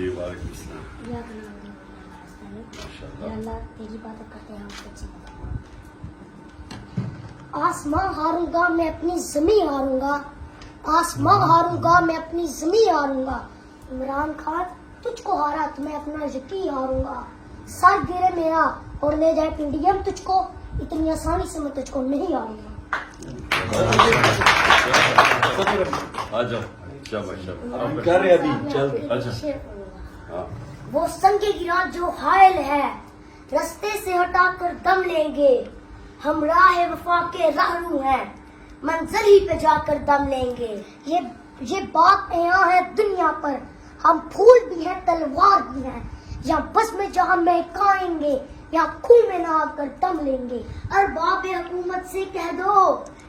जी वालेकुम सलाम। माशाल्लाह। अल्लाह तेरी बातें करते हैं आपको अच्छी बात। आसमां हारूंगा मैं अपनी ज़मीं हारूंगा, आसमां हारूंगा मैं अपनी ज़मीं हारूंगा। इमरान खान तुझको हारा तो मैं अपना यकीन हारूंगा। सर गिरे मेरा और ले जाए इंडियम तुझको, इतनी आसानी से मैं तुझको नहीं हारूंगा। आ जाओ शाबाश शाबाश। कर रहे अभी चल। अच्छा हाँ वो संगे गिरा जो हायल है, रास्ते से हटाकर दम लेंगे। हम राह वफा के राहरू हैं, मंजिल ही पे जाकर दम लेंगे। ये बात यहाँ है दुनिया पर, हम फूल भी हैं तलवार भी हैं। यहाँ बस में जहाँ महकाएंगे, यहाँ खून में नहा कर दम लेंगे। अरबाब हुकूमत से कह दो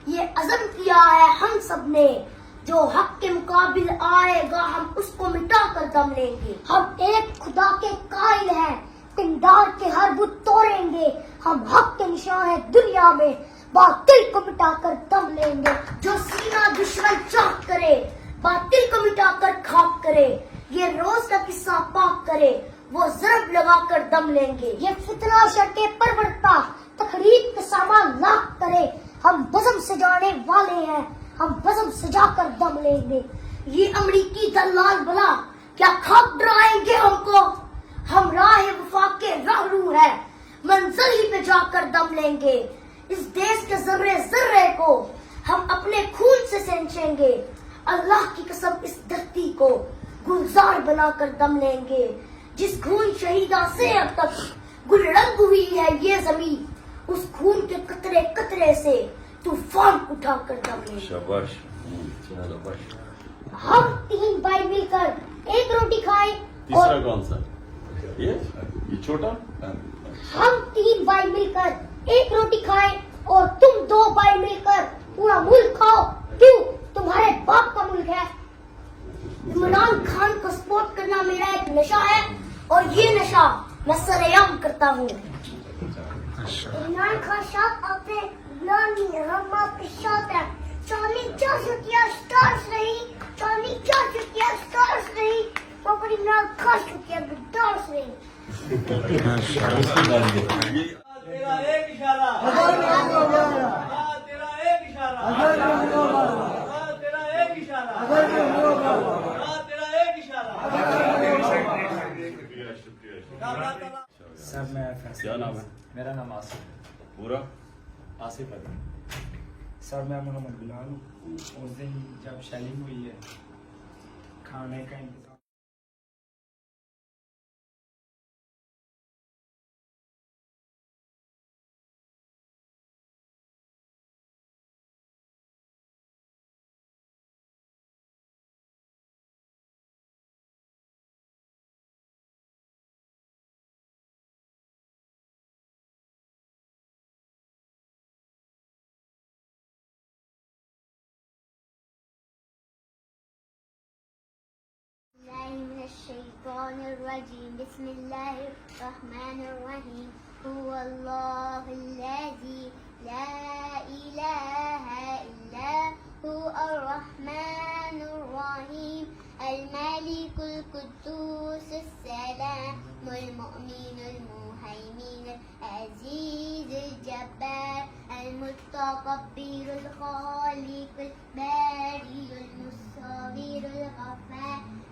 ये अज़म किया है हम सब ने, जो हक के मुकाबिल आएगा हम उसको मिटा कर दम लेंगे। हम एक खुदा के कायल हैं, पिंडार के हर बुत तोड़ेंगे। हम हक के निशान है दुनिया में, बातिल को मिटा कर दम लेंगे। जो सीना दुश्मन चाक करे, बातिल को मिटा कर खाक करे। ये रोज का किस्सा पाक करे, वो ज़रब लगा कर दम लेंगे। ये फितना शर्के परवरता, तकरीब के सामान लाख करे। हम बज़म सजाने वाले हैं, हम बज़म सजा कर दम लेंगे। ये अमरीकी दलाल भला क्या खाक डराएंगे हमको। हम राह वफा के राहरू हैं, मंजिल ही पे जाकर दम लेंगे। इस देश के जर्रे जर्रे को हम अपने खून से सेंचेंगे। अल्लाह की कसम इस धरती को गुलजार बनाकर दम लेंगे। जिस खून शहीदा से अब तक गुलरंग हुई है ये जमीन, उस खून के कतरे कतरे से तूफान उठाकर दम लेंगे। शाबाश शाबाश। हम 3 भाई मिलकर एक रोटी खाएं तीसरा और कौन सा? ये छोटा। हम 3 भाई मिलकर एक रोटी खाएं और तुम 2 भाई मिलकर पूरा मुल्क खाओ। क्यों? तुम्हारे बाप का मुल्क है। इमरान खान को सपोर्ट करना मेरा एक नशा है और ये नशा मैं सरेआम करता हूँ। इमरान खान साहब आपने बुलानी हम आपके साथ हैं। चांदी 4 स्टार्स रही, चांदी 4 स्टार्स रही, तो पर इमरान खान शुक्रिया स्टार्स रही। तेरा एक इशारा, तेरा एक इशारा, तेरा एक इशारा, तेरा एक इशारा। सर मैं फैसल। क्या नाम है? मेरा नाम आसिफ है। पूरा आसिफ है सर। मैं मोहम्मद बिलाल हूँ। उस दिन जब शैलिंग हुई है, खाने का इंतजाम बिस्मिल्लाहिर्रहमानिर्रहीम। हुवल्लाहुल्लज़ी ला इलाहा इल्ला हुवर्रहमानुर्रहीम। अल-मालिकुल कुद्दूसुस सलामुल मुअमिनुल मुहैमिनुल अज़ीज़ुल जब्बार अल-मुतकब्बिरुल खालिकुल बारिउल मुस्सव्विरुल गफ्फार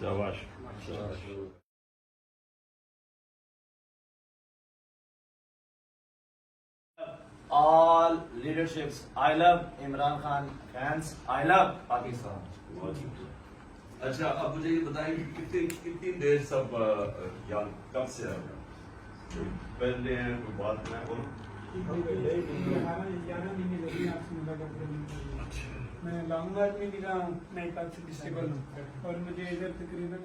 शाबाश शाबाश All leaderships. I love Imran Khan. Fans. I love Pakistan. अच्छा अब मुझे ये बताइए कितनी कितनी देर सब यहाँ कब से है पहले हैं कोई बात में बोलो मैं लॉन्ग मार्च में निकला हूँ मैं कल डिस्ट्रिक्ट और मुझे इधर तकरीबन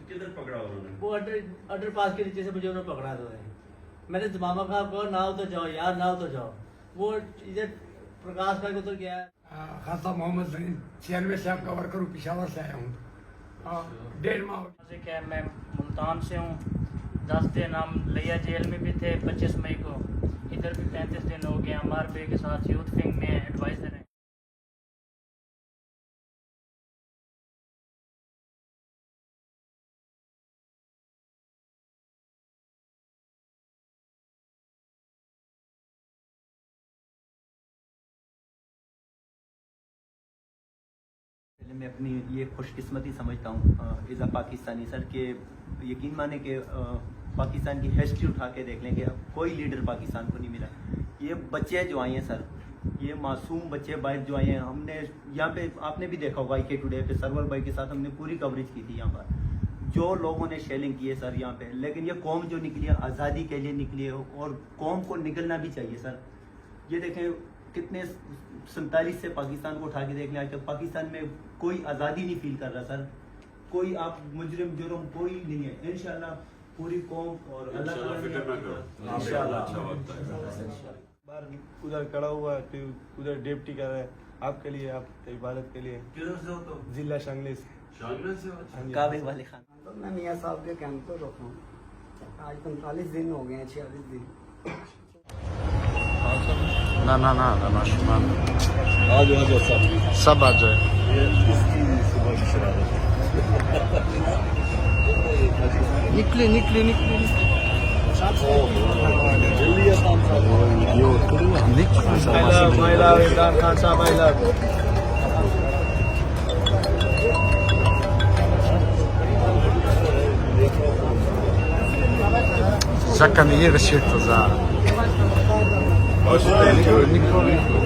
किधर पकड़ा उन्होंने वो अंडर पास के नीचे से मुझे उन्होंने पकड़ा दो है। मैंने मामा कहा कहो नाव तो जाओ यार नाव तो जाओ। वो इधर प्रकाश का उतर गया है। खासा मोहम्मद सलीम 96 से आपका वर्कर हूँ, पिशावर से आया हूँ। 1.5 माह से क्या मैं मुल्तान से हूँ। 10 दिन हम लिया जेल में भी थे 25 मई को, इधर भी 35 दिन हो गए। हमारे बे के साथ यूथ विंग में एडवाइजर हैं। मैं अपनी ये खुशकिस्मती समझता हूँ एज अ पाकिस्तानी सर के यकीन माने कि पाकिस्तान की हिस्ट्री उठा के देख लें कि अब कोई लीडर पाकिस्तान को नहीं मिला। ये बच्चे जो आए हैं सर, ये मासूम बच्चे बाहर जो आए हैं, हमने यहाँ पे आपने भी देखा होगा IK टुडे पे सरवर भाई के साथ हमने पूरी कवरेज की थी। यहाँ पर जो लोगों ने शेलिंग की है सर यहाँ पे, लेकिन ये कौम जो निकली है आज़ादी के लिए निकली है और कौम को निकलना भी चाहिए सर। ये देखें कितने 47 से पाकिस्तान को उठा के देख लें, आज तक पाकिस्तान में कोई आज़ादी नहीं फील कर रहा सर। कोई आप मुजरिम जुर्म कोई नहीं है। इंशाल्लाह पूरी कौम और अल्लाह बार उधर खड़ा हुआ है, उधर डिप्टी कर रहा है आपके लिए, आप इबादत के लिए। किधर से हो तो जिला शांगली से। शांगली से हो? काबिल वाले खान। तो मैं मियाँ साहब के कैंप पर रुका हूँ। आज 45 दिन हो गए हैं, 46 दिन। ना ना ना ना शुमान आ जाओ सब आ जाए। निकली निकली निकली इमरान खान साहब I love. Czekam je się to za. फिर